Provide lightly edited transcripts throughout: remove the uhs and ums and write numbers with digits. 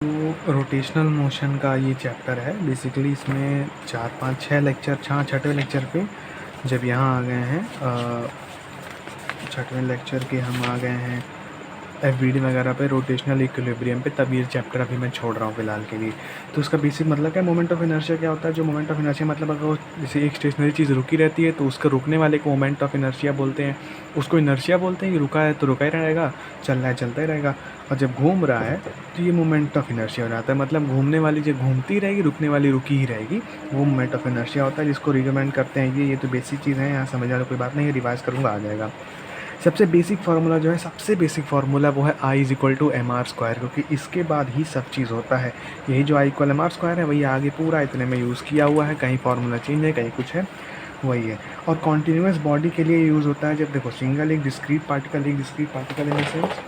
तो rotational motion का ये चैप्टर है। बेसिकली इसमें 4 5 6 लेक्चर, छठवें लेक्चर पे जब यहाँ आ गए हैं, छठवें लेक्चर के हम आ गए हैं एफबीडी वगैरह पे, रोटेशनल इक्विलिब्रियम पे, तब ये चैप्टर अभी मैं छोड़ रहा हूँ फिलहाल के लिए। तो उसका बेसिक मतलब क्या, मोमेंट ऑफ इनर्शिया क्या होता है। जो मोमेंट ऑफ इनर्शिया मतलब अगर वो जैसे एक स्टेशनरी चीज़ रुकी रहती है तो उसका रुकने वाले को मोमेंट ऑफ इनर्शिया बोलते हैं, उसको इनर्शिया बोलते हैं। कि रुका है तो रुका ही रहेगा, चल रहा है चलता ही रहेगा, और जब घूम रहा है तो ये मोमेंट ऑफ इनर्शिया हो जाता है। मतलब घूमने वाली जो घूमती रहेगी, रुकने वाली रुकी ही रहेगी, वो मोमेंट ऑफ इनर्शिया होता है, जिसको रिकमेंड करते हैं। ये तो बेसिक चीज़ है, यहाँ समझ वाला कोई बात नहीं है, रिवाइज करूँगा आ जाएगा। सबसे बेसिक फार्मूला जो है, सबसे बेसिक फार्मूला वो है I equal to M R square, क्योंकि इसके बाद ही सब चीज़ होता है। यही जो I equal M R square है वही आगे पूरा इतने में यूज़ किया हुआ है, कहीं फार्मूला चेंज है कहीं कुछ है, वही है। और कॉन्टीन्यूस बॉडी के लिए यूज़ होता है जब देखो सिंगल एक discrete particle in the sense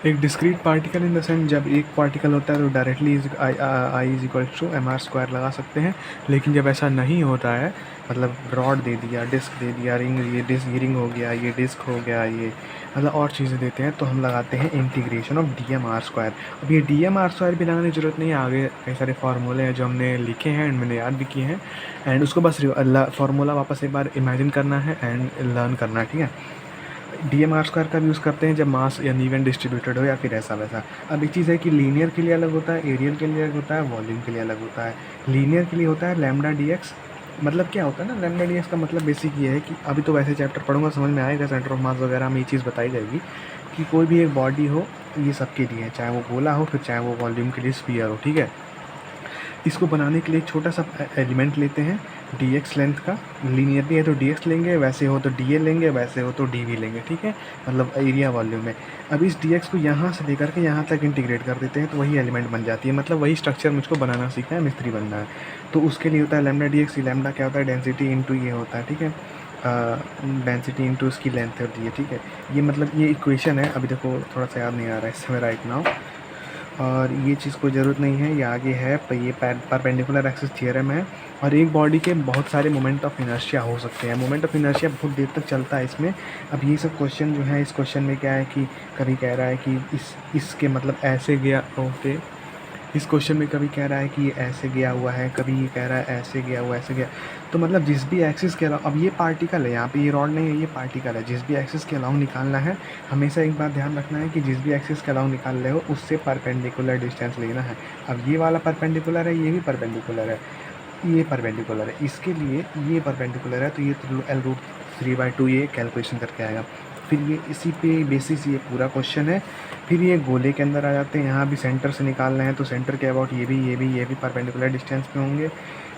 एक discrete particle in the sense जब एक पार्टिकल होता है तो directly I is equal to M R square लगा सकते हैं। लेकिन जब ऐसा नहीं होता है, मतलब रॉड दे दिया, डिस्क दे दिया, रिंग, ये डिस्क, ये रिंग हो गया, ये डिस्क हो गया, ये मतलब और चीज़ें देते हैं, तो हम लगाते हैं integration of D M R square. अब ये डी एम आर स्क्वायर भी लगाने की ज़रूरत नहीं है, आगे कई सारे फार्मूले हैं जो हमने लिखे हैं एंड मैंने याद भी किए हैं, एंड उसको बस फार्मूला वापस एक बार इमेजिन करना है एंड लर्न करना है, ठीक है। डी एम आर स्क्वायर का यूज़ करते हैं जब मास अनइवन डिस्ट्रीब्यूटेड हो या फिर ऐसा वैसा। अब एक चीज़ है कि लीनियर के लिए अलग होता है, एरियल के लिए अलग होता है, वॉल्यूम के लिए अलग होता है। लीनियर के लिए होता है लैम्डा डी एक्स। मतलब क्या होता है ना, लैम्डा डी एक्स का मतलब बेसिक ये है कि अभी तो वैसे चैप्टर पढ़ूंगा समझ में आएगा, सेंटर ऑफ मास वगैरह में ये चीज़ बताई जाएगी कि कोई भी एक बॉडी हो, ये सबके लिए है, चाहे वो गोला हो फिर चाहे वो वॉल्यूम के लिए स्फीयर हो, ठीक है। इसको बनाने के लिए एक छोटा सा एलिमेंट लेते हैं डी एक्स लेंथ का। लीनियरली है तो डी एक्स लेंगे, वैसे हो तो डी ए लेंगे, वैसे हो तो डी वी लेंगे, ठीक है, मतलब एरिया वॉल्यूम में। अब इस डी एक्स को यहाँ से लेकर के यहाँ तक इंटीग्रेट कर देते हैं तो वही एलिमेंट बन जाती है। मतलब वही स्ट्रक्चर मुझको बनाना सीखना है, मिस्त्री बनना है। तो उसके लिए होता है लैम्डा डी एक्स। लैम्डा क्या होता है, डेंसिटी इंटू ये होता है, ठीक है, डेंसिटी इंटू उसकी लेंथ होती है, ठीक है। ये मतलब ये इक्वेशन है, अभी देखो थोड़ा सा याद नहीं आ रहा है इस समय राइट नाउ, और ये चीज़ कोई ज़रूरत नहीं है, ये आगे है, पर ये परपेंडिकुलर एक्सिस थ्योरम है। और एक बॉडी के बहुत सारे मोमेंट ऑफ इनर्शिया हो सकते हैं, मोमेंट ऑफ इनर्शिया बहुत देर तक चलता है इसमें। अब ये सब क्वेश्चन जो है, इस क्वेश्चन में क्या है कि कभी कह रहा है कि इसके मतलब ऐसे गया होते, इस क्वेश्चन में कभी कह रहा है कि ये ऐसे गया हुआ है, कभी ये कह रहा है ऐसे गया हुआ, ऐसे गया। तो मतलब जिस भी एक्सिस के अलावा, अब ये पार्टिकल है, यहाँ पे ये रॉड नहीं है, ये पार्टिकल है, जिस भी एक्सिस के अलाउ निकालना है, हमेशा एक बात ध्यान रखना है कि जिस भी एक्सिस के अलाउ निकाल रहे हो उससे परपेंडिकुलर डिस्टेंस लेना है। अब ये वाला परपेंडिकुलर है, ये भी परपेंडिकुलर है, ये परपेंडिकुलर है, इसके लिए ये परपेंडिकुलर है, तो ये तो L√3/2 ये कैलकुलेशन करके आएगा। फिर ये इसी पे बेसिस ये पूरा क्वेश्चन है। फिर ये गोले के अंदर आ जाते हैं, यहाँ भी सेंटर से निकालना है तो सेंटर के अबाउट ये भी परपेंडिकुलर डिस्टेंस पे होंगे।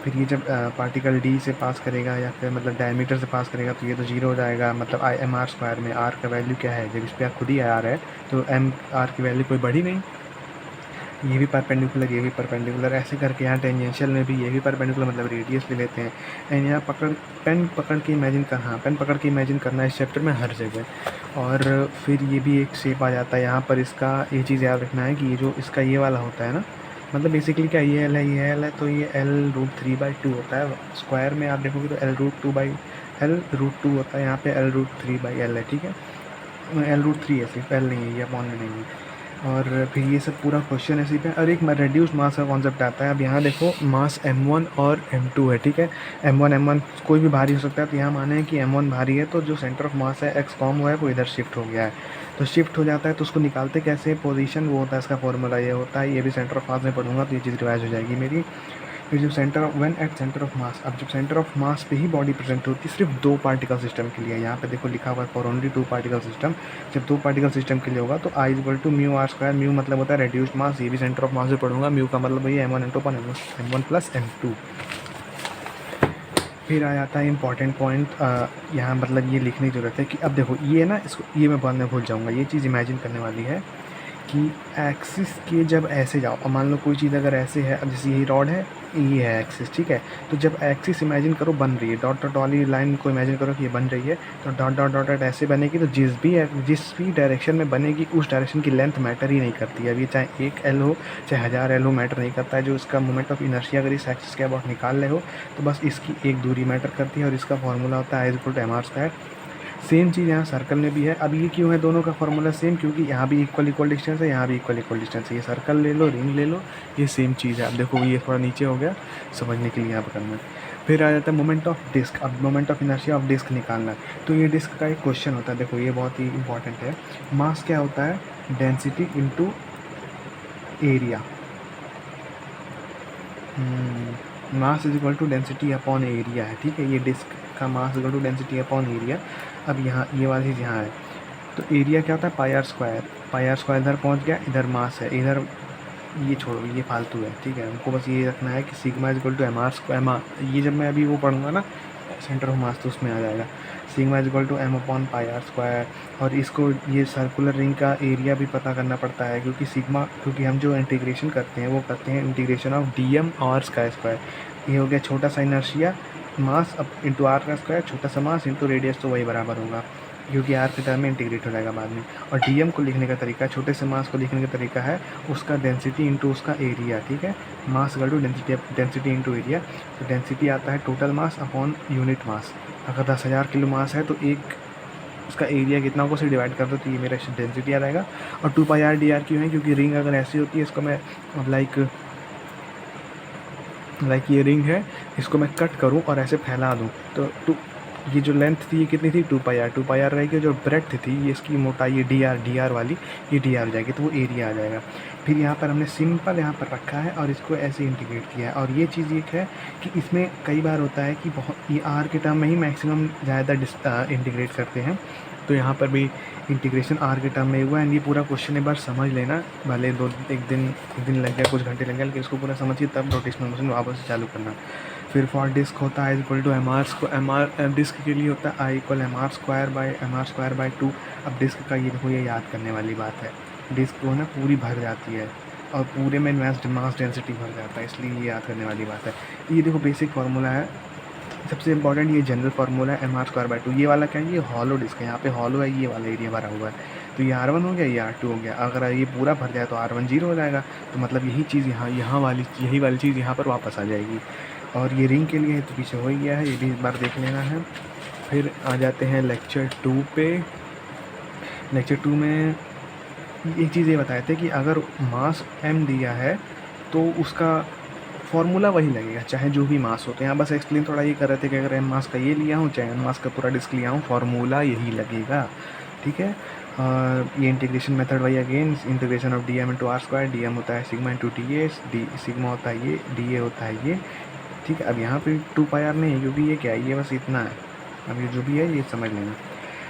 फिर ये जब पार्टिकल डी से पास करेगा या फिर मतलब डायमीटर से पास करेगा तो ये तो जीरो हो जाएगा। मतलब आई एम आर स्क्वायर में आर का वैल्यू क्या है, जब इस पर खुद ही आर है तो एम आर की वैल्यू कोई बढ़ी नहीं। ये भी परपेंडिकुलर, ये भी परपेंडिकुलर, ऐसे करके यहाँ टेंजेंशियल में भी ये भी परपेंडिकुलर, मतलब रेडियस ले लेते हैं। एंड यहाँ पेन पकड़ के इमेजिन कर, हाँ पेन पकड़ के इमेजिन करना है इस चैप्टर में हर जगह। और फिर ये भी एक शेप आ जाता है यहाँ पर। इसका ये चीज़ याद रखना है कि ये जो इसका ये वाला होता है ना, मतलब बेसिकली क्या, ये एल है, ये एल है, तो ये L√3/2 होता है। स्क्वायर में आप देखोगे तो L√2 होता है, यहाँ पे L√3/L है, ठीक है। L√3 है सिर्फ, L नहीं है, ये अपॉन में नहीं है। और फिर ये सब पूरा क्वेश्चन ऐसे पे। और एक रेड्यूस्ड मास का कॉन्सेप्ट आता है। अब यहाँ देखो मास m1 और m2 है, ठीक है। m1 कोई भी भारी हो सकता है, तो यहाँ माने कि m1 भारी है तो जो सेंटर ऑफ मास है x कॉम हुआ है वो इधर शिफ्ट हो गया है, तो शिफ्ट हो जाता है। तो उसको निकालते कैसे, पोजीशन वो होता है, इसका फॉर्मूला ये होता है। ये भी सेंटर ऑफ मास में पढ़ूंगा तो ये चीज़ रिवाइज हो जाएगी मेरी। फिर जब centre of when at centre of mass, अब जब सेंटर ऑफ मास पे ही बॉडी प्रेजेंट होती है, सिर्फ दो पार्टिकल सिस्टम के लिए, यहाँ पे देखो लिखा हुआ है फॉर ओनली 2 पार्टिकल सिस्टम। जब 2 पार्टिकल सिस्टम के लिए होगा तो I equal to mu R square. Mu मतलब होता है रेड्यूस्ड मास, ये भी सेंटर ऑफ मास से पढ़ूंगा। म्यू का मतलब ये m1 m2 m1 plus m2। फिर आ जाता है इंपॉर्टेंट पॉइंट, यहाँ मतलब ये लिखने की ज़रूरत है कि अब देखो ये ना, इसको ये मैं बाद में भूल जाऊँगा, ये चीज़ इमेजिन करने वाली है कि एक्सिस के जब ऐसे जाओ, अब मान लो कोई चीज़ अगर ऐसे है, अब जैसे यही रॉड है, ये है एक्सिस, ठीक है। तो जब एक्सिस इमेजिन करो बन रही है, डॉट डॉट वाली लाइन को इमेजिन करो कि ये बन रही है, तो डॉट डॉट डॉट डॉट ऐसे बनेगी, तो जिस भी डायरेक्शन में बनेगी उस डायरेक्शन की लेंथ मैटर ही नहीं करती है। अब ये चाहे 1 एल हो चाहे 1000 एल हो, मैटर नहीं करता है। जो इसका मोमेंट ऑफ इनर्शिया अगर इस एक्सिस के अबाउट निकाल रहे हो तो बस इसकी एक दूरी मैटर करती है, और इसका फॉर्मूला होता है I=mr²। सेम चीज़ यहाँ सर्कल में भी है। अब ये क्यों है दोनों का फॉर्मूला सेम? क्योंकि यहाँ भी इक्वल डिस्टेंस है, यहाँ भी इक्वल डिस्टेंस है। ये सर्कल ले लो, रिंग ले लो, ये सेम चीज़ है। अब देखो ये थोड़ा नीचे हो गया, समझने के लिए यहाँ पर करना है। फिर आ जाता है मोमेंट ऑफ डिस्क। अब moment of inertia of disc निकालना है, तो ये डिस्क का एक क्वेश्चन होता है। देखो ये बहुत ही इंपॉर्टेंट है। मास क्या होता है? Density into area. Mass is equal to density upon area है, ठीक है। ये डिस्क का mass equal to density upon area. अब यहाँ ये वाली चीज़ यहाँ है, तो एरिया क्या होता है? πr²। πr² इधर पहुँच गया, इधर मास है, इधर ये छोड़ो, ये फालतू है, ठीक है। हमको बस ये रखना है कि sigma is equal to mr²। ये जब मैं अभी वो पढ़ूंगा ना सेंटर ऑफ मास, तो उसमें आ जाएगा sigma is equal to m/πr²। और इसको ये सर्कुलर रिंग का एरिया भी पता करना पड़ता है, क्योंकि हम जो इंटीग्रेशन करते हैं वो करते हैं इंटीग्रेशन ऑफ dm और स्क्वायर। ये हो गया छोटा सा इनर्शिया मास अब इंटू आर का स्क्वायर, छोटा सा मास इंटू रेडियस, तो वही बराबर होगा, क्योंकि आर के टर्म में इंटीग्रेट हो जाएगा बाद में। और डीएम को लिखने का तरीका, छोटे से मास को लिखने का तरीका है उसका डेंसिटी इंटू उसका एरिया, ठीक है। Mass equal to density into area. तो डेंसिटी आता है total mass upon unit mass. अगर 10,000 किलो मास है तो एक उसका एरिया कितना होगा उसे डिवाइड कर दो, तो ये मेरा डेंसिटी आ जाएगा। और 2πr/dr क्यों है? क्योंकि रिंग अगर ऐसी होती है, इसको मैं लाइक ये रिंग है, इसको मैं कट करूं और ऐसे फैला दूं, तो ये जो लेंथ थी ये कितनी थी? 2πr रहेगी। जो ब्रेड्थ थी ये इसकी मोटाई, ये डी आर वाली, ये डी आर हो जाएगी, तो वो एरिया आ जाएगा। फिर यहाँ पर हमने सिंपल यहाँ पर रखा है और इसको ऐसे इंटीग्रेट किया है। और ये चीज़ एक है कि इसमें कई बार होता है कि बहुत ये आर के टर्म में ही मैक्सिमम ज़्यादा इंटीग्रेट करते हैं, तो यहाँ पर भी इंटीग्रेशन आर के टर्म में हुआ। एंड ये पूरा क्वेश्चन एक बार समझ लेना, भले एक दिन लग गया, कुछ घंटे लग गए, लेकिन इसको पूरा समझिए तब रोटेशनल मोशन वापस से चालू करना। फिर फॉर डिस्क होता है इक्वल टू mr डिस्क के लिए होता है I=mr²/2। अब डिस्क का ये देखो, ये याद करने वाली बात है। डिस्क जो है ना पूरी भर जाती है और पूरे में मास डेंसिटी भर जाता है, इसलिए ये याद करने वाली बात है। ये देखो बेसिक फार्मूला है, सबसे इंपॉर्टेंट ये जनरल फार्मूला है mr²/2। ये वाला क्या है? ये हॉलो डिस्क है, यहाँ पे हॉलो है, ये वाला एरिया भरा हुआ है, तो ये r1 हो गया, ये r2 हो गया। अगर ये पूरा भर जाए तो r1 0 हो जाएगा, तो मतलब यही चीज़ यही वाली चीज़ यहाँ पर वापस आ जाएगी। और ये रिंग के लिए है तो पीछे हो ही गया है, ये भी एक बार देख लेना है। फिर आ जाते हैं लेक्चर 2 पे। लेक्चर 2 में एक चीज़ ये बताए थे कि अगर मास m दिया है तो उसका फॉर्मूला वही लगेगा चाहे जो भी मास हो। तो यहाँ बस एक्सप्लेन थोड़ा ये कर रहे थे कि अगर m मास का ये लिया हूँ चाहे m मास का पूरा डिस्क लिया हूँ, फॉर्मूला यही लगेगा, ठीक है। ये इंटीग्रेशन मेथड वही again, integration of D M into r²। D M होता है sigma into T A, sigma होता है ये, डी ए होता है ये, ठीक है। अब यहाँ पे 2πr नहीं है क्योंकि ये क्या है, ये बस इतना है। अब ये जो भी है ये समझ लेना।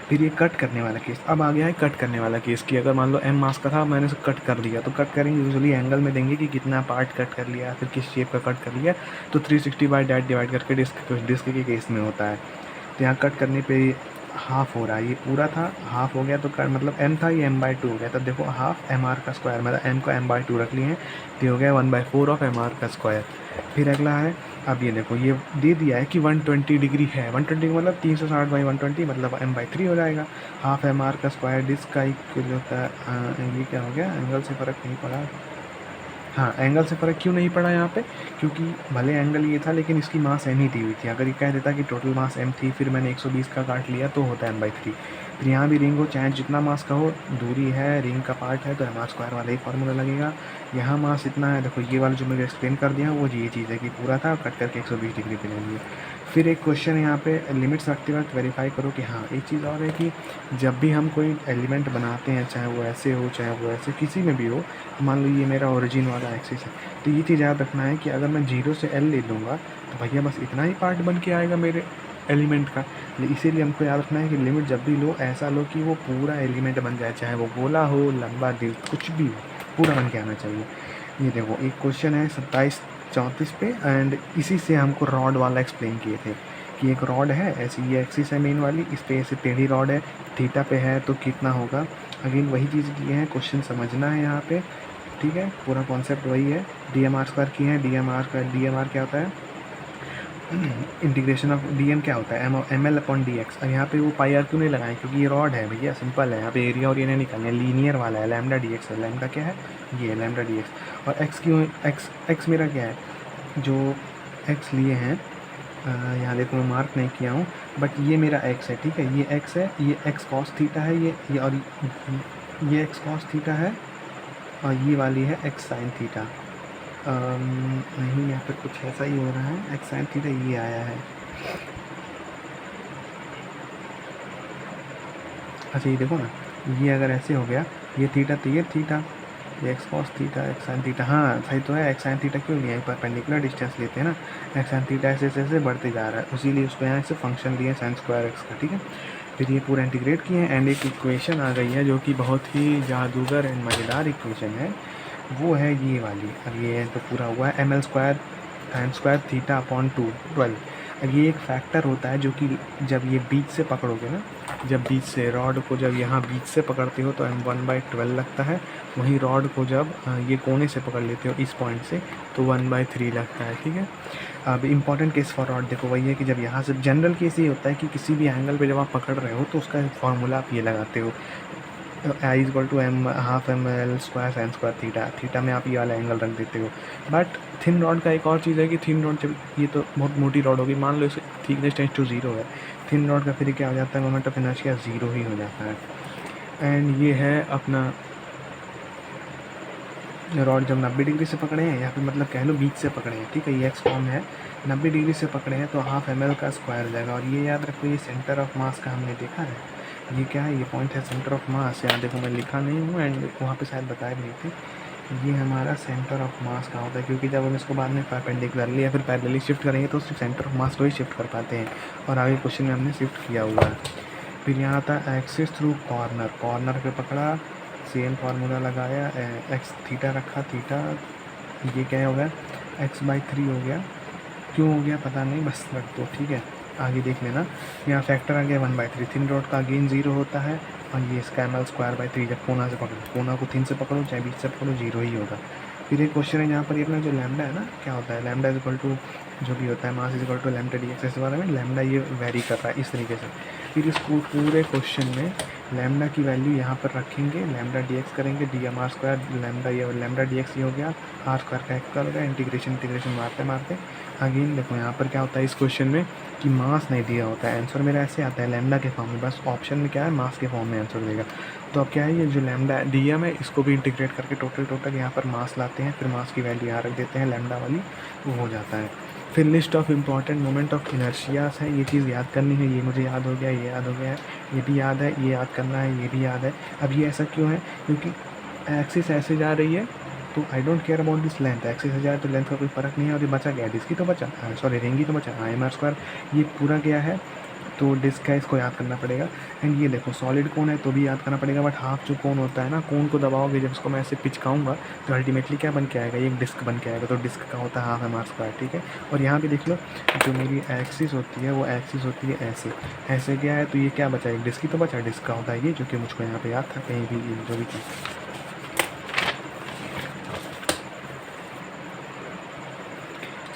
फिर ये कट करने वाला केस, अब आ गया है कट करने वाला केस कि अगर मान लो m मास का था, मैंने उसे कट कर दिया, तो कट करेंगे यूजुअली एंगल में देंगे कि कितना पार्ट कट कर लिया, फिर किस शेप का कट कर लिया, तो 360/that डिवाइड करके डिस्क के केस में होता है। तो यहाँ कट करने पे हाफ हो रहा है, ये पूरा था हाफ हो गया, तो मतलब m था ये m/2 हो गया। तब देखो हाफ mr², मतलब m को m/2 रख लिए हैं, तो हो गया 1/4 ऑफ mr²। फिर अगला है, अब ये देखो ये दे दिया है कि 120 डिग्री है, 120 मतलब 360/120 मतलब m/3 हो जाएगा। हाफ mr² डिस्क का इक्वल होता है, ये क्या हो गया, एंगल से फ़र्क नहीं पड़ा। हाँ, एंगल से फ़र्क क्यों नहीं पड़ा यहाँ पे? क्योंकि भले एंगल ये था लेकिन इसकी मास m ही दी हुई थी। अगर ये कह देता कि टोटल मास m थी, फिर मैंने 120 का काट लिया, तो होता है m/3। फिर यहाँ भी रिंग हो चाहे जितना मास का हो, दूरी है, रिंग का पार्ट है, तो mr² वाला ही फार्मूला लगेगा। यहाँ मास इतना है, देखो ये वाला जो मैंने एक्सप्लेन कर दिया वो ये चीज़ है कि पूरा था, कट करके 120 डिग्री पे ले लिए। फिर एक क्वेश्चन यहाँ पे लिमिट्स रखते वक्त वेरीफाई करो कि हाँ, एक चीज़ और है कि जब भी हम कोई एलिमेंट बनाते हैं, चाहे वो ऐसे हो चाहे वो ऐसे किसी में भी हो, मान लो ये मेरा ओरिजिन वाला एक्सिस है, तो ये चीज़ याद रखना है कि अगर मैं 0 से L ले लूँगा तो भैया बस इतना ही पार्ट बन के आएगा मेरे एलिमेंट का। इसीलिए हमको याद रखना है कि लिमिट जब भी लो ऐसा लो कि वो पूरा एलिमेंट बन जाए, चाहे वो गोला हो, लंबा, दिल, कुछ भी हो, पूरा बन के आना चाहिए। ये देखो एक क्वेश्चन है 27-34 पे, एंड इसी से हमको रॉड वाला एक्सप्लेन किए थे कि एक रॉड है ऐसी, ये एक्सिस है मेन वाली, इस पे ऐसे टेढ़ी रॉड है, थीटा पे है तो कितना होगा। अगेन वही चीज़ दिए हैं, क्वेश्चन समझना है यहाँ पे। ठीक है, पूरा कॉन्सेप्ट वही है। डी एम आर स्क्वायर की है, डी एम आर क्या होता है, इंटीग्रेशन ऑफ डी एम क्या होता है, M L upon D X. और यहाँ पे वो पाई आर क्यों नहीं लगाएं, क्योंकि ये रॉड है भैया, सिंपल है। यहाँ पे एरिया और ये नहीं निकालना है, लीनियर वाला है, लैम्डा डी एक्स है। लैम्डा क्या है, ये है लैम्डा डी एक्स। और एक्स क्यों, एक्स मेरा क्या है, जो एक्स लिए हैं, यहाँ देखो मैं मार्क नहीं किया हूँ, बट ये मेरा एक्स है, ठीक है, ये एक्स है, ये एक्स कॉस थीटा है, ये और ये एक्स कॉस थीटा है, और ये वाली है एक्स साइन थीटा। नहीं, यहाँ पे कुछ ऐसा ही हो रहा है, एक्स साइन थीटा ये आया है। अच्छा ये देखो ना, ये अगर ऐसे हो गया, ये थीटा तो ये थीटा, ये x cos theta, x sine theta, हाँ सही तो है। एक्स साइन थीटा क्यों लिया, परपेंडिकुलर डिस्टेंस लेते हैं ना, एक्स साइन थीटा ऐसे ऐसे बढ़ते जा रहा है, उसीलिए उसको यहाँ से फंक्शन लिए साइन स्क्वायर एक्स का, ठीक है। फिर ये पूरा इंटीग्रेट किए हैं, एंड एक इक्वेशन आ गई है जो कि बहुत ही जादूगर एंड मज़ेदार इक्वेशन है, वो है ये वाली। अब ये तो पूरा हुआ है, M L square sine square theta upon 12। अब ये एक फैक्टर होता है जो कि जब ये बीच से पकड़ोगे ना, जब बीच से रॉड को जब यहाँ बीच से पकड़ते हो तो m1/12 लगता है, वहीं रॉड को जब ये कोने से पकड़ लेते हो इस पॉइंट से तो 1/3 लगता है, ठीक है। अब इम्पॉर्टेंट केस फॉर रॉड देखो वही है कि जब यहाँ से, जनरल केस ये होता है कि किसी भी एंगल पे जब आप पकड़ रहे हो तो उसका फॉर्मूला आप ये लगाते हो, I is equal to half M L square sine square theta, theta में आप ये वाला एंगल रख देते हो। बट थिन रॉड का एक और चीज़ है कि थिन रॉड जब, ये तो बहुत मोटी रॉड होगी, मान लो इसे थिकनेस टेंस टू 0 है, थिन रॉड का फिर क्या हो जाता है, मोमेंट ऑफ इनर्शिया 0 ही हो जाता है। एंड ये है अपना रॉड जब 90 डिग्री से पकड़े हैं, या फिर मतलब कह लो बीच से पकड़े हैं, ठीक है, ये एक्स फॉर्म है, 90 डिग्री से पकड़े हैं तो हाफ एम एल का स्क्वायर हो जाएगा। और ये याद रखो, ये सेंटर ऑफ मास का हमने देखा है, ये क्या है, ये पॉइंट है सेंटर ऑफ मास। यहाँ देखो मैं लिखा नहीं हूँ, एंड वहाँ पे शायद बताया भी नहीं थे, ये हमारा सेंटर ऑफ मास कहाँ होता है, क्योंकि जब हम इसको बाद में परपेंडिकुलरली या फिर पैरेलली शिफ्ट करेंगे तो सिर्फ सेंटर ऑफ मास को ही शिफ्ट कर पाते हैं, और आगे क्वेश्चन में हमने शिफ्ट किया हुआ है। फिर यहाँ आता है एक्सिस थ्रू कॉर्नर, कॉर्नर पे पकड़ा, सेम फार्मूला लगाया, एक्स थीटा रखा, थीटा ये क्या हो गया, x/3 हो गया, क्यों हो गया पता नहीं, बस रख दो, ठीक है। आगे देख लेना, यहाँ फैक्टर आ गया 1/3, थिन रॉड का गेन 0 होता है, और ये इसका एम एल स्क्वायर बाई 3, जब कोना से पकड़ो, कोना को थिन से पकड़ो चाहे बीच से पकड़ो 0 ही होगा। फिर एक क्वेश्चन है यहाँ पर, ये अपना जो लैम्डा है ना, क्या होता है, लैम्डा इज इक्वल टू जो भी होता है mass is equal to lambda D X, ऐसे वाले में लैम्डा ये वेरी कर रहा है इस तरीके से। फिर इसको पूरे क्वेश्चन में लैम्डा की वैल्यू यहाँ पर रखेंगे, लैम्डा डी एक्स करेंगे, D M R square, lambda ये लैम्डा डी एक्स ये हो गया, आर स्क्वायर का एक्स हो गया, इंटीग्रेशन मारते मारते अगेन देखो यहाँ पर क्या होता है इस क्वेश्चन में कि मास नहीं दिया होता है, आंसर मेरा ऐसे आता है लैम्डा के फॉर्म में, बस ऑप्शन में क्या है मास के फॉर्म में आंसर देगा। तो अब क्या है, ये जो लैम्डा डी एम है इसको भी इंटीग्रेट करके टोटल यहाँ पर मास लाते हैं, फिर मास की वैल्यू यहाँ रख देते हैं लैम्डा वाली, वो हो जाता है। फिर list of important moment of inertias है, ये चीज़ याद करनी है, ये मुझे याद हो गया, ये याद हो गया है, ये भी याद है, ये याद करना है, ये भी याद है। अब ये ऐसा क्यों है, क्योंकि एक्सिस ऐसे जा रही है तो I don't care about this length, axis से जाए तो लेंथ का कोई फ़र्क नहीं है, और ये बचा गया डिस्क ही तो बचा, सॉरी रिंग ही तो बचा, आई एम आर स्क्वायर ये पूरा गया है, तो डिस्क है, इसको याद करना पड़ेगा। एंड ये देखो सॉलिड कोन है तो भी याद करना पड़ेगा, बट हाफ जो कोन होता है ना, कोन को दबाओगे जब इसको मैं ऐसे पिचकाऊंगा तो अल्टीमेटली क्या बन के आएगा, ये एक डिस्क बन के आएगा, तो डिस्क का होता है हाफ एम आर स्क्वायर, ठीक है। और यहाँ पे देख लो जो मेरी एक्सिस होती है वो एक्सिस होती है ऐसे, ऐसे गया है तो ये क्या बचा, एक डिस्क ही तो बचा, डिस्क का होता है ये, जो कि मुझको यहाँ पे याद था कहीं भी जो भी था।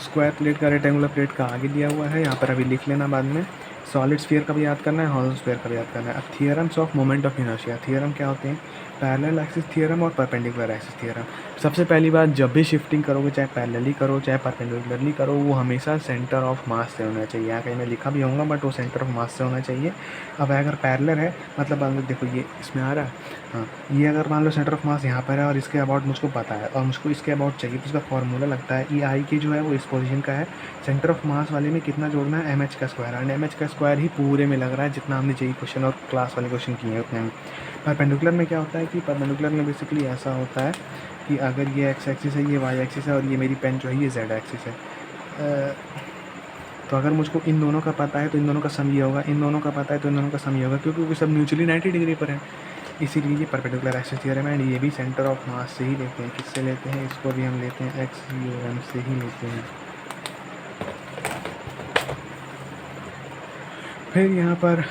स्क्वायर प्लेट का रेक्टेंगुलर प्लेट का आगे दिया हुआ है, यहाँ पर अभी लिख लेना बाद में। सॉलिड स्फीयर का भी याद करना है, हॉलो स्फीयर का भी याद करना है। अब theorems of moment of inertia, theorem क्या होते हैं, पैरेलल एक्सिस थियरम और परपेंडिकुलर एक्सिस थियरम। सबसे पहली बात, जब भी शिफ्टिंग करोगे चाहे पैरेलली करो चाहे परपेंडिकुलरली करो, वो हमेशा सेंटर ऑफ मास से होना चाहिए। यहाँ कहीं मैं लिखा भी होगा बट वो सेंटर ऑफ मास से होना चाहिए। अब अगर पैरेलल है मतलब अगर देखो ये इसमें आ रहा है, हाँ ये अगर मान लो सेंटर ऑफ मास यहाँ पर है और इसके अबाउट मुझको पता है और मुझको इसके अबाउट चाहिए, तो उसका फॉर्मूला लगता है ई आई के जो है वो इस पोजीशन का है, सेंटर ऑफ मास वाले में कितना जोड़ना है, एम एच का स्क्वायर, एंड एम एच का स्क्वायर ही पूरे में लग रहा है जितना हमने जेई क्वेश्चन और क्लास वाले क्वेश्चन किए हैं उतने में। परपेंडिकुलर में क्या होता है कि परपेंडिकुलर में बेसिकली ऐसा होता है कि अगर ये एक्स एक्सिस है, ये वाई एक्सिस है और ये मेरी पेन जो है ये जेड एक्सिस है, तो अगर मुझको इन दोनों का पता है तो इन दोनों का सम ये होगा, इन दोनों का पता है तो इन दोनों का सम ये होगा, क्योंकि सब म्यूचुअली 90 डिग्री पर है, इसीलिए ये परपेंडिकुलर एक्सिस थ्योरम है। एंड ये भी सेंटर ऑफ मास से ही लेते हैं, किससे लेते हैं, इसको भी हम लेते हैं एक्स यू एम से ही लेते हैं। फिर यहाँ पर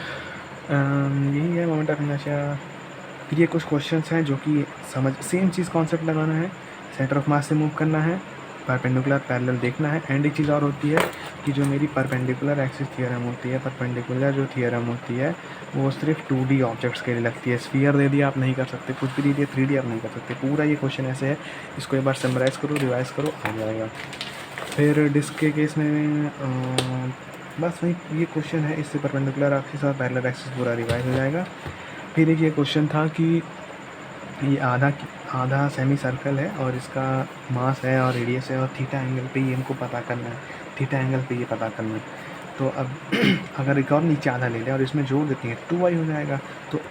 यही है मोमेंट ऑफ इनर्शिया, फिर ये कुछ क्वेश्चंस हैं जो कि समझ सेम चीज़ कॉन्सेप्ट लगाना है, सेंटर ऑफ मास से मूव करना है, परपेंडिकुलर पैरेलल देखना है। एंड एक चीज़ और होती है कि जो मेरी परपेंडिकुलर एक्सिस थियरम होती है, परपेंडिकुलर जो थियरम होती है वो सिर्फ 2D ऑब्जेक्ट्स के लिए लगती है। स्फीयर दे दिया आप नहीं कर सकते, कुछ भी दे दिया 3D आप नहीं कर सकते। पूरा ये क्वेश्चन ऐसे है, इसको एक बार समराइज़ करो, रिवाइज करो, आ जाएगा। फिर डिस्क के केस में बस वही ये क्वेश्चन है, इससे परपेंडिकुलर एक्सिस और पैरेलल एक्सिस पूरा रिवाइज हो जाएगा। फिर एक ये क्वेश्चन था कि ये आधा सेमी सर्कल है और इसका मास है और रेडियस है और थीटा एंगल पे ये हमको पता करना है, थीटा एंगल पे ये पता करना है। तो अब अगर एक और नीचे आधा ले लें और इसमें जोड़ देते हैं 2y हो जाएगा। तो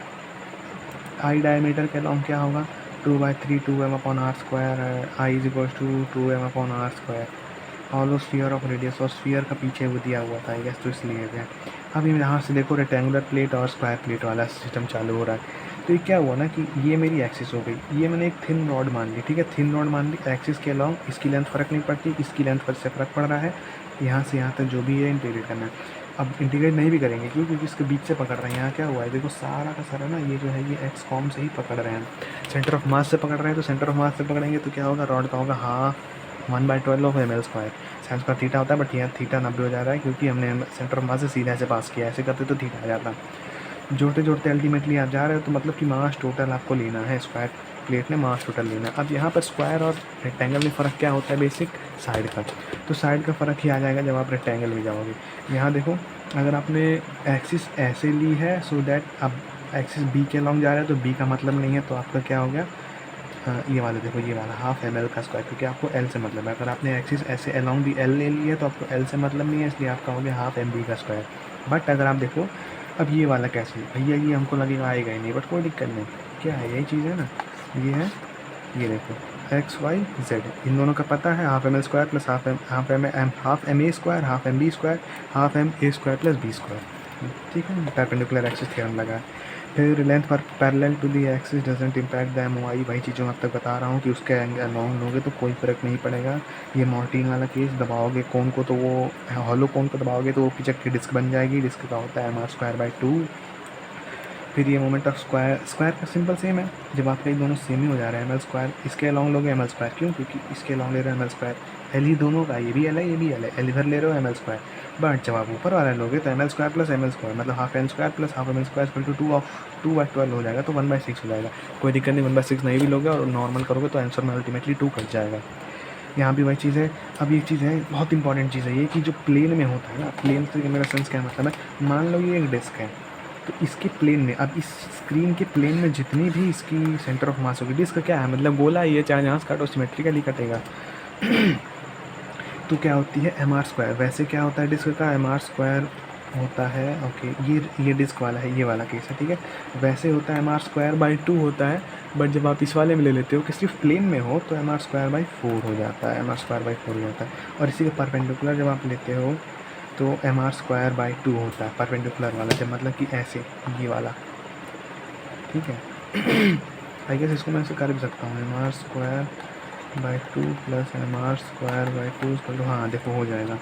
आई डायमीटर के लॉन्ग क्या होगा, 2/3 2m/r², I is equal to 2m/r²। Hollow sphere of radius, और स्फीयर का पीछे वो दिया हुआ था आई गेस, तो इसलिए है। अब ये यहाँ से देखो रेक्टेंगुलर प्लेट और स्क्वायर प्लेट वाला सिस्टम चालू हो रहा है। तो ये क्या हुआ ना कि ये मेरी एक्सिस हो गई, ये मैंने एक थिन रॉड मान ली, ठीक है, थिन रॉड मान ली, एक्सिस के अलॉन्ग इसकी लेंथ फ़र्क नहीं पड़ती, इसकी लेंथ पर से फ़र्क पड़ रहा है। यहाँ से यहाँ तक जो भी है इंटीग्रेट करना है। अब इंटीग्रेट नहीं भी करेंगे क्योंकि इसके बीच से पकड़ रहे हैं। यहाँ क्या हुआ है देखो, सारा का सारा ना ये जो है ये एक्स कॉम से ही पकड़ रहे हैं, सेंटर ऑफ मास से पकड़ रहे हैं। तो सेंटर ऑफ मास से पकड़ेंगे तो क्या होगा, रॉड का होगा हाफ 1/12 ऑफ ml²। साइंस का थीटा होता है, बट यहाँ थीटा 90 हो जा रहा है क्योंकि हमने सेंटर ऑफ मास से सीधा ऐसे पास किया, ऐसे करते तो थीटा आ जाता। जोड़ते जोड़ते अल्टीमेटली आप जा रहे हो, तो मतलब कि मास टोटल आपको लेना है, स्क्वायर प्लेट में मास टोटल लेना है। अब यहाँ पर स्क्वायर और रेक्टेंगल में फ़र्क क्या होता है, बेसिक साइड का। तो साइड का फ़र्क ही आ जाएगा जब आप रेक्टेंगल में जाओगे। यहाँ देखो, अगर आपने एक्सिस ऐसे ली है सो दैट अब एक्सिस बी के अलॉन्ग जा रहा है, तो बी का मतलब नहीं है, तो आपका क्या हो गया, ये वाला देखो, ये वाला हाफ ml का स्क्वायर, क्योंकि आपको एल से मतलब है। अगर आपने एक्सिस ऐसे अलॉन्ग दी एल ले ली है तो आपको एल से मतलब नहीं है, इसलिए आपका हो गया हाफ mb का स्क्वायर। बट अगर आप देखो अब ये वाला कैसे, भैया ये हमको लगेगा आएगा ही नहीं, बट कोई दिक्कत नहीं, क्या है यही चीज़ है ना, ये है, ये देखो XYZ, इन दोनों का पता है, half ml² plus half ma² half mb² half ma² plus b², ठीक है, परपेंडिकुलर एक्सिस थ्योरम लगा है। फिर लेंथ पर parallel to the axis doesn't impact the MOI, वही चीज़ जो मैं अब तक बता रहा हूँ कि उसके अलॉन्ग लोगे तो कोई फ़र्क नहीं पड़ेगा। ये मॉर्टिन वाला केस, दबाओगे कोन को तो वो हॉलो कोन को दबाओगे तो वो पिचक की डिस्क बन जाएगी, डिस्क का होता है mr²/2। फिर ये मोमेंट ऑफ स्क्वायर का सिंपल सेम है, जब आपके दोनों सेम ही हो जा रहे हैं, ml², इसके अलॉन्ग लोगे ml², क्यों, क्योंकि इसके अलॉन्ग ले रहे हो ml², एल ही दोनों का, ये भी एल है ये भी एल है, एल इधर ले रहे हो ml²। बट जब आप ऊपर वाला लोगे तो ml² प्लस ml² मतलब half m² plus half ml² equal to 2/12 हो जाएगा, तो 1/6 हो जाएगा। कोई दिक्कत नहीं, 1/6 नहीं भी लोगे और नॉर्मल करोगे तो आंसर में अल्टीमेटली 2 कट जाएगा। यहाँ भी वही चीज़ है। अब एक चीज़ है, बहुत इंपॉर्टेंट चीज़ है ये, कि जो प्लेन में होता है ना, प्लेन से मेरा सेंस क्या मतलब है, मान लो ये एक डिस्क है, तो इसके प्लेन में, अब इस स्क्रीन के प्लेन में जितनी भी इसकी सेंटर ऑफ मास होगी, डिस्क क्या है मतलब गोला, ये चाहे जहाँ से काटो सिमेट्रिकली कटेगा तो क्या होती है mr²। वैसे क्या होता है डिस्क का, mr² होता है, ओके, ये डिस्क वाला है, ये वाला केस है, ठीक है। वैसे होता है mr²/2 होता है, बट जब आप इस वाले में ले लेते हो कि सिर्फ प्लेन में हो तो mr²/4 हो जाता है, mr²/4 हो जाता है। और इसी का परपेंडिकुलर जब आप लेते हो तो mr²/2 होता है, परपेंडिकुलर वाला, जब मतलब कि ऐसे ये वाला, ठीक है। आई गेस इसको मैं ऐसे कर भी सकता हूँ, mr²/2 प्लस mr²/2 तो हाँ देखो हो जाएगा,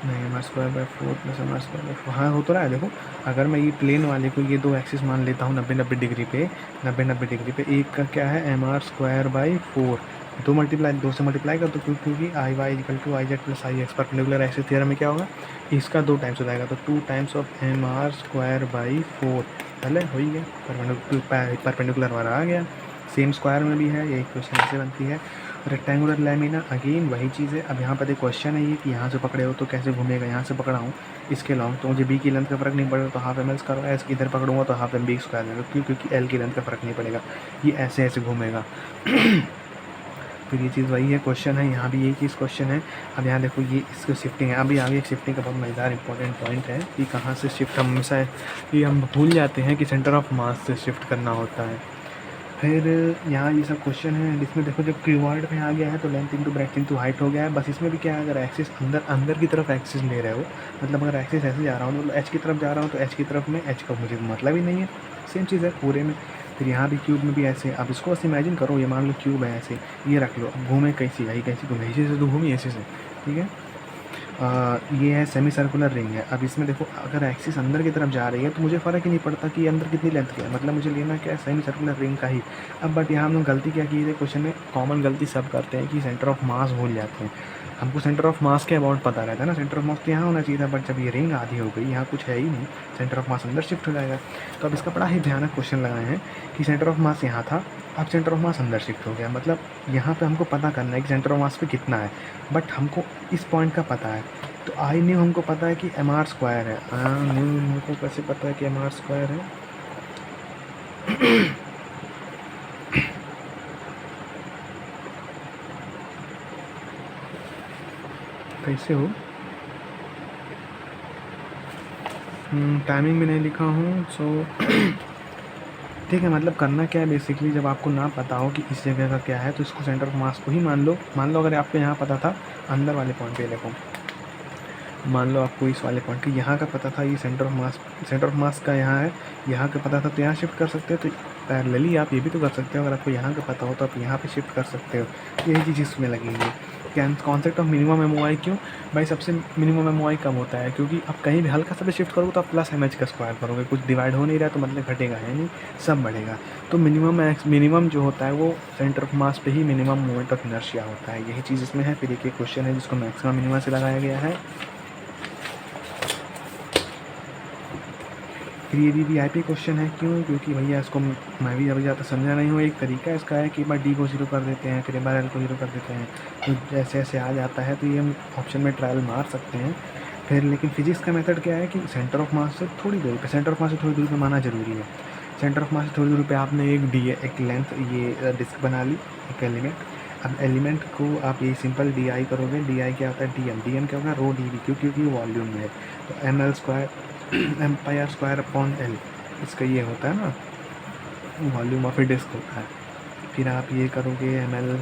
नहीं mr²/4 प्लस mr²/4, हाँ हो तो रहा है। देखो अगर मैं ये प्लेन वाले को ये दो एक्सिस मान लेता हूँ 90 डिग्री पे, 90 डिग्री पे, एक का क्या है mr²/4, दो से मल्टीप्लाई कर, तो क्योंकि IY equal to IZ plus IX, perpendicular axis theorem में क्या होगा, इसका 2 टाइम्स हो जाएगा, तो 2 टाइम्स ऑफ mr²/4, पहले हो ही गया, परपेंडिकुलर वाला आ गया। सेम स्क्वायर में भी है, यही क्वेश्चन ऐसे बनती है। रेक्टेंगुलर लैमिना अगेन वही चीज़ है। अब यहाँ पर एक क्वेश्चन है ये कि यहाँ से पकड़े हो तो कैसे घूमेगा, यहाँ से पकड़ा हूँ इसके लॉन्ग, तो मुझे बी की लेंथ का फ़र्क नहीं पड़ेगा, तो हाफ ml का एस इधर पकड़ूंगा तो हाफ mb स्क्वायर लेगा, क्योंकि एल की लेंथ का फ़र्क नहीं पड़ेगा, ये ऐसे ऐसे घूमेगा। फिर ये चीज़ वही है, क्वेश्चन है यहाँ भी यही चीज़ क्वेश्चन है। अब यहाँ देखो ये इसको शिफ्टिंग है, अभी आगे एक शिफ्टिंग का बहुत मज़ेदार इंपॉर्टेंट पॉइंट है कि कहाँ से शिफ्ट, हम हमेशा कि हम भूल जाते हैं कि सेंटर ऑफ मास से शिफ्ट करना होता है। फिर यहाँ ये सब क्वेश्चन है, जिसमें देखो जब क्यूबॉइड में आ गया है तो length into breadth into height हो गया है। बस इसमें भी क्या है, अगर एक्सिस अंदर की तरफ एक्सिस ले रहे हो, मतलब अगर एक्सिस ऐसे जा रहा हूँ तो एच की तरफ जा रहा हूँ, तो एच की तरफ में एच का मुझे मतलब ही नहीं है, सेम चीज़ है पूरे में। फिर यहाँ भी क्यूब में भी ऐसे, अब इसको बस इमेजिन करो, ये मान लो क्यूब है ऐसे, ये रख लो, अब घूमे कैसी, भाई कैसी घूमे, ऐसे से तो घूमी ऐसे से, ठीक है। ये है सेमी सर्कुलर रिंग है। अब इसमें देखो अगर एक्सिस अंदर की तरफ जा रही है तो मुझे फ़र्क ही नहीं पड़ता कि ये अंदर कितनी लेंथ की है, मतलब मुझे लेना क्या है सेमी सर्कुलर रिंग का ही। अब बट यहाँ हम लोग गलती क्या की है क्वेश्चन में, कॉमन गलती सब करते हैं कि सेंटर ऑफ मास भूल जाते हैं। हमको सेंटर ऑफ मास के अबाउट पता रहता है ना, सेंटर ऑफ मास तो यहाँ होना चाहिए था, बट जब ये रिंग आधी हो गई, यहाँ कुछ है ही नहीं, सेंटर ऑफ मास अंदर शिफ्ट हो जाएगा। तो अब इसका बड़ा ही भयानक क्वेश्चन लगाए हैं कि सेंटर ऑफ मास यहाँ था, अब सेंटर ऑफ मास अंदर शिफ्ट हो गया, मतलब यहाँ पे हमको पता करना है कि सेंटर ऑफ मास पे कितना है, बट हमको इस पॉइंट का पता है। तो आई न्यू हमको पता है कि एम आर स्क्वायर है, न्यू हमको कैसे पता है कि एम आर स्क्वायर है? कैसे हो? टाइमिंग भी नहीं लिखा हूँ, सो ठीक है। मतलब करना क्या है बेसिकली, जब आपको ना पता हो कि इस जगह का क्या है तो इसको सेंटर ऑफ मास को ही मान लो अगर आपको यहाँ पता था अंदर वाले पॉइंट पे देखो, मान लो आपको इस वाले पॉइंट का यहाँ का पता था, ये सेंटर ऑफ मास का यहाँ है, यहाँ का पता था तो यहाँ शिफ्ट कर सकते हो। तो पैरेलली आप ये भी तो कर सकते हो, अगर आपको यहाँ का पता हो तो आप यहाँ पे शिफ्ट कर सकते हो। यही चीज़ इसमें लगेगी। कॉन्सेप्ट ऑफ मिनिमम एम क्यों भाई, सबसे मिनिमम एम कम होता है क्योंकि आप कहीं भी हल्का सा भी शिफ्ट करोगे तो आप प्लस एम का स्क्वायर करोगे, कुछ डिवाइड हो नहीं रहा तो मतलब घटेगा है नहीं, सब बढ़ेगा। तो मिनिमम जो होता है वो सेंटर ऑफ मास पे ही मिनिमम मोमेंट ऑफ इनर्शिया होता है, यही चीज़ इसमें है। फिर एक क्वेश्चन है जिसको मैक्सिमम मिनिमम से लगाया गया है। फिर ये भी वीआईपी क्वेश्चन है, क्यों? क्योंकि भैया इसको मैं भी अभी ज़्यादा समझा नहीं हूँ। एक तरीका इसका है कि एक बार डी को ज़ीरो कर देते हैं, फिर एक बार एल को ज़ीरो कर देते हैं, तो जैसे ऐसे आ जाता है तो ये हम ऑप्शन में ट्रायल मार सकते हैं। फिर लेकिन फिजिक्स का मेथड क्या है कि सेंटर ऑफ मास से थोड़ी दूरी पे, सेंटर ऑफ मास से थोड़ी दूरी पे माना ज़रूरी है। सेंटर ऑफ मास से थोड़ी दूरी पे आपने एक लेंथ ये डिस्क बना ली, एक एलिमेंट। अब एलिमेंट को आप ये सिंपल डी आई करोगे, डी आई क्या होता है डी एम क्या होगा रो डी वी, क्योंकि वॉल्यूम में है। तो M L square M pi R square upon L, इसका ये होता है ना वॉल्यूम ऑफ ए डिस्क होता है। फिर आप ये करोगे एम एल,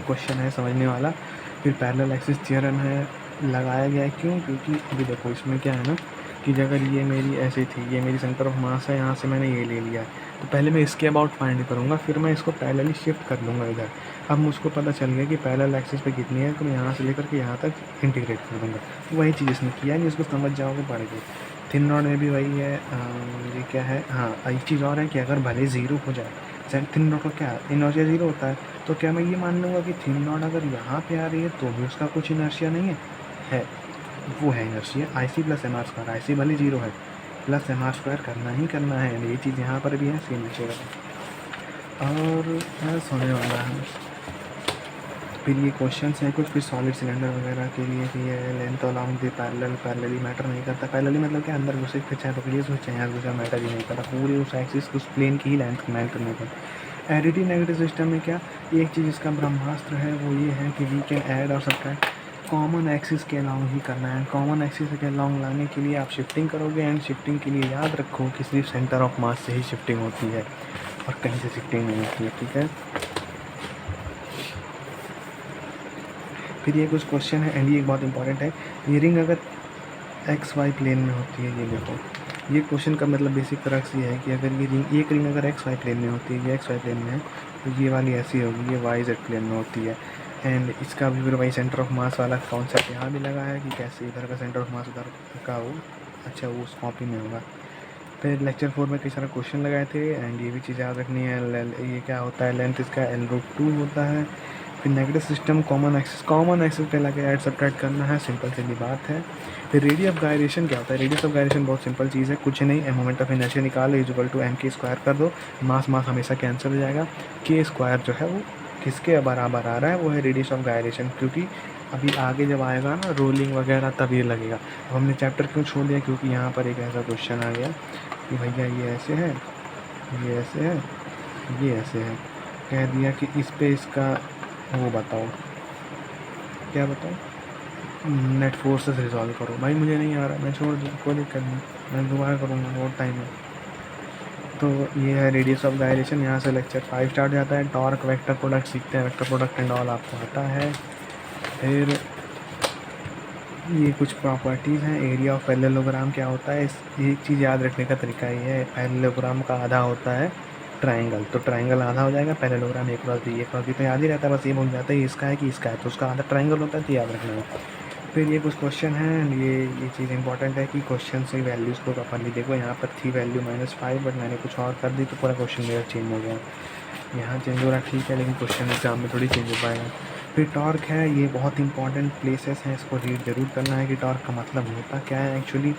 क्वेश्चन है समझने वाला। फिर पैरेलल एक्सिस थ्योरम है, लगाया गया है क्यों? क्योंकि अभी देखो इसमें क्या है ना कि अगर ये मेरी ऐसी थी, ये मेरी सेंटर ऑफ मास है, यहाँ से मैंने ये ले लिया, तो पहले मैं इसके अबाउट फाइंड करूँगा, फिर मैं इसको पैरेलली शिफ्ट कर लूँगा इधर। अब मुझको पता चल गया कि पैरेलल एक्सिस पे कितनी है, तो मैं यहाँ से लेकर के यहाँ तक इंटीग्रेट कर दूँगा। तो वही चीज़ इसने किया है, इसको समझ जाओगे पढ़ के। थिन रॉड में भी वही है। ये क्या है, हाँ एक चीज़ और है कि अगर भले ज़ीरो हो जाए, थिन रॉड का क्या इनर्शिया ज़ीरो होता है, तो क्या मैं ये मान लूँगा कि थिन रॉड अगर यहाँ पे आ रही है तो भी उसका कुछ इनर्शिया नहीं है, वो है inertia I C plus M R square. I C भले जीरो है, प्लस एम आर स्क्वायर करना ही करना है, ये चीज़ यहाँ पर भी है, सेम बचेगा। और बस होने वाला है। फिर ये क्वेश्चंस हैं कुछ, फिर सॉलिड सिलेंडर वगैरह के लिए कि ये length along the parallelly matter नहीं करता। पैरेलली मतलब क्या, अंदर घुसे फिर चाहे पकड़िए घुस चाहे यहाँ घुसा, मैटर ही नहीं करता, पूरी उस एक्सिस उस प्लेन की ही लेंथ मैटर नहीं करता। एडिटिव नेगेटिव सिस्टम में क्या, एक चीज़ इसका ब्रह्मास्त्र है वो ये है कि वी कैन ऐड और सब्ट्रैक्ट कॉमन एक्सिस के अलॉन्ग ही करना है। कॉमन एक्सिस के अलॉन्ग लाने के लिए आप शिफ्टिंग करोगे, एंड शिफ्टिंग के लिए याद रखो कि सिर्फ सेंटर ऑफ मास से ही शिफ्टिंग होती है और कहीं से शिफ्टिंग नहीं होती है, ठीक है। फिर ये कुछ क्वेश्चन है, एंड ये बहुत इंपॉर्टेंट है। ये रिंग अगर एक्स वाई प्लेन में होती है, ये देखो ये क्वेश्चन का मतलब बेसिक तरह से ये है कि अगर ये रिंग, एक रिंग अगर एक्स वाई प्लेन में होती है, ये एक्स वाई प्लेन में है, तो ये वाली ऐसी होगी, ये वाई जेड प्लेन में होती है। एंड इसका भी फिर वही सेंटर ऑफ मास वाला कॉन्सेप्ट यहाँ भी लगा है कि कैसे इधर का सेंटर ऑफ मास उधर का हो, अच्छा वो उस कॉपी में होगा। फिर लेक्चर 4 में कई सारे क्वेश्चन लगाए थे, एंड ये भी चीज़ याद रखनी है। ये क्या होता है, लेंथ इसका L√2 होता है। फिर नेगेटिव सिस्टम कॉमन एक्सिस पे लगे ऐड सब्ट्रैक्ट करना है, सिंपल सी बात है। फिर रेडियस ऑफ गायरेशन क्या होता है, रेडियस ऑफ गायरेशन बहुत सिंपल चीज़ है, कुछ नहीं, मोमेंट ऑफ इनर्शिया निकालो इक्वल टू एम के स्क्वायर कर दो, मास हमेशा कैंसिल हो जाएगा। के स्क्वायर जो है वो किसके बराबर आ रहा है, वो है रेडियस ऑफ गायरेशन, क्योंकि अभी आगे जब आएगा ना रोलिंग वगैरह तब ये लगेगा। अब हमने चैप्टर क्यों छोड़ दिया, क्योंकि यहाँ पर एक ऐसा क्वेश्चन आ गया कि भैया ये ऐसे है, ये ऐसे है, ये ऐसे है, कह दिया कि इस पे इसका वो बताओ, क्या बताओ, नेट फोर्स से रिजॉल्व करो। भाई मुझे नहीं आ रहा, मैं छोड़ दूँ, कोई दिक्कत नहीं, मैं दोबारा करूँगा, बहुत टाइम है। तो ये है रेडियस ऑफ गायरेशन। यहाँ से लेक्चर 5 स्टार्ट जाता है। टॉर्क वेक्टर प्रोडक्ट सीखते हैं, वेक्टर प्रोडक्ट एंड ऑल आपको आता है। फिर ये कुछ प्रॉपर्टीज़ हैं। एरिया ऑफ पैरेललोग्राम क्या होता है, एक चीज़ याद रखने का तरीका ये है, पैरेललोग्राम का आधा होता है ट्राइंगल, तो ट्राइंगल आधा हो जाएगा, पैरेललोग्राम A क्रॉस B तो याद ही रहता है, बस ये बोल जाता है इसका है कि इसका है, तो उसका आधा ट्राइंगल होता है, तो याद रखना है। फिर ये कुछ क्वेश्चन हैं, ये चीज़ इंपॉर्टेंट है कि क्वेश्चन से वैल्यूज़ को प्रॉपरली देखो। यहाँ पर थी वैल्यू -5 बट मैंने कुछ और कर दी तो पूरा क्वेश्चन मेरा चेंज हो गया। यहाँ चेंज हो रहा ठीक है, लेकिन क्वेश्चन एग्जाम में थोड़ी चेंज हो पाएगा। फिर टॉर्क है, ये बहुत इंपॉर्टेंट प्लेसेस हैं, इसको रीड ज़रूर करना है कि टॉर्क का मतलब होता क्या है एक्चुअली।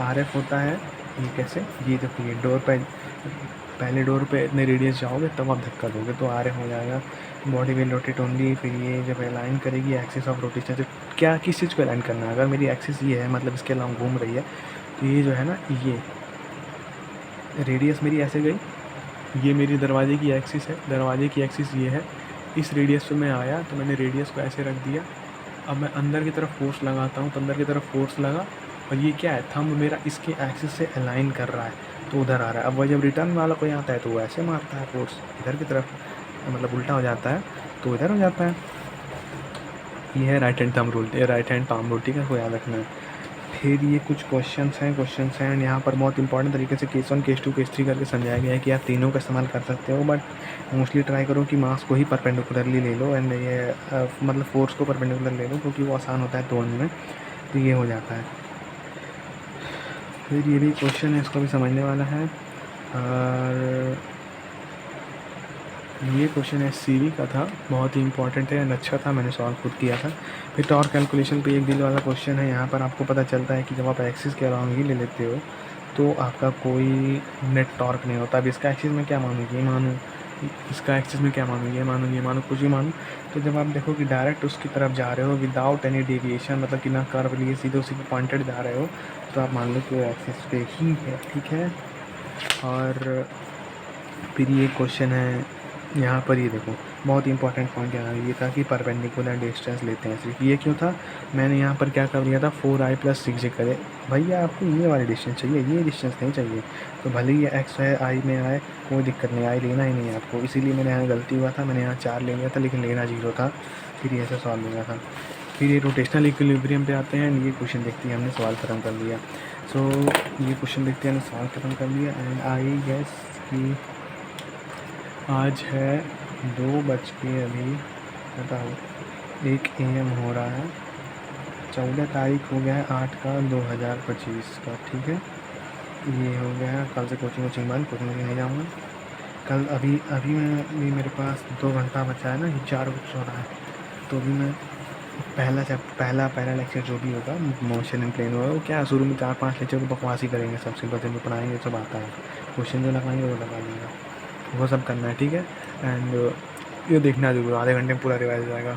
RF होता है, ये कैसे, ये देखो ये डोर पे, पहले डोर पे इतने रेडियस जाओगे तब आप धक्का दोगे तो RF हो जाएगा। बॉडी विल रोटेट ओनली, फिर ये जब अलाइन करेगी एक्सिस ऑफ रोटेशन से, क्या किस चीज़ को अलाइन करना है। अगर मेरी एक्सिस ये है, मतलब इसके अलावा घूम रही है, तो ये जो है ना, ये रेडियस मेरी ऐसे गई, ये मेरी दरवाजे की एक्सिस है, दरवाजे की एक्सिस ये है, इस रेडियस पे मैं आया तो मैंने रेडियस को ऐसे रख दिया। अब मैं अंदर की तरफ फोर्स लगाता हूँ तो अंदर की तरफ फोर्स लगा, और ये क्या है, थंब मेरा इसके एक्सिस से अलाइन कर रहा है तो उधर आ रहा है। अब वह जब रिटर्न वाला कोई आता है तो वो ऐसे मारता है फोर्स इधर की तरफ, मतलब उल्टा हो जाता है तो इधर हो जाता है। ये है राइट हैंड थंब रूल, ये राइट हैंड पाम रूल, ठीक है, इसको याद रखना है। फिर ये कुछ क्वेश्चंस हैं एंड यहाँ पर बहुत इंपॉर्टेंट तरीके से केस 1 केस 2 केस 3 करके समझाया गया है कि आप तीनों का इस्तेमाल कर सकते हो, बट मोस्टली ट्राई करो कि मास को ही परपेंडिकुलरली ले लो एंड ये मतलब फोर्स को परपेंडिकुलर ले लो, क्योंकि वो आसान होता है तोड़ने में, तो ये हो जाता है। फिर ये भी क्वेश्चन है, इसको भी समझने वाला है। और ये क्वेश्चन है CV का था, बहुत ही इंपॉर्टेंट है एंड अच्छा था, मैंने सॉल्व खुद किया था। फिर टॉर्क कैलकुलेशन पे एक दिल वाला क्वेश्चन है। यहाँ पर आपको पता चलता है कि जब आप एक्सिस के अराउंड ही ले लेते हो तो आपका कोई नेट टॉर्क नहीं होता। अब इसका एक्सिस में क्या मानूँ, ये मानूँ, इसका एक्सिस में क्या मानूँ, ये मानूँ, ये मानूँ, कुछ भी मानूँ। तो जब आप देखो कि डायरेक्ट उसकी तरफ जा रहे हो विदाउट एनी डेविएशन, मतलब कि ना कर्व लिए सीधे उसी पे पॉइंटेड जा रहे हो, तो आप मान लो कि वो एक्सिस पे ही है, ठीक है। और फिर ये क्वेश्चन है, यहाँ पर ये देखो बहुत इंपॉर्टेंट पॉइंट यहाँ ये था कि परपेंडिकुलर डिस्टेंस लेते हैं सिर्फ। ये क्यों था, मैंने यहाँ पर क्या कर लिया था, 4i + 6j करे। भैया आपको ये वाली डिस्टेंस चाहिए, ये डिस्टेंस नहीं चाहिए, तो भले ही x है i में आए कोई दिक्कत नहीं, i लेना ही नहीं है आपको। इसीलिए मैंने यहाँ गलती हुआ था, मैंने यहाँ 4 ले लिया था लेकिन लेना 0 था, फिर ये ऐसे सॉल्व हुआ था। फिर ये रोटेशनल इक्विलिब्रियम पे आते हैं, ये क्वेश्चन देखते हैं, हमने सवाल ख़त्म कर लिया। सो ये क्वेश्चन देखते हैं, हमने सवाल ख़त्म कर लिया एंड आई गेस कि आज है 2 बज के अभी बताओ 1 AM हो रहा है, 14 तारीख हो गया है 8 का 2025 का, ठीक है। ये हो गया है, कल से कोचिंग बंद, कोचिंग नहीं जाऊँगा कल। अभी मैं भी मेरे पास 2 घंटा बचा है ना, 4 बजे हो रहा है, तो अभी मैं पहला लेक्चर जो भी होगा मोशन एंड प्लेन होगा, वो क्या शुरू में 4-5 लेक्चर को बकवास ही करेंगे, सब सिंपल में पढ़ाएंगे, सब आता है, क्वेश्चन जो लगाएंगे वो लगा लेंगे, वो सब करना है, ठीक है। एंड ये देखना जरूर, आधे घंटे में पूरा रिवाइज हो जाएगा।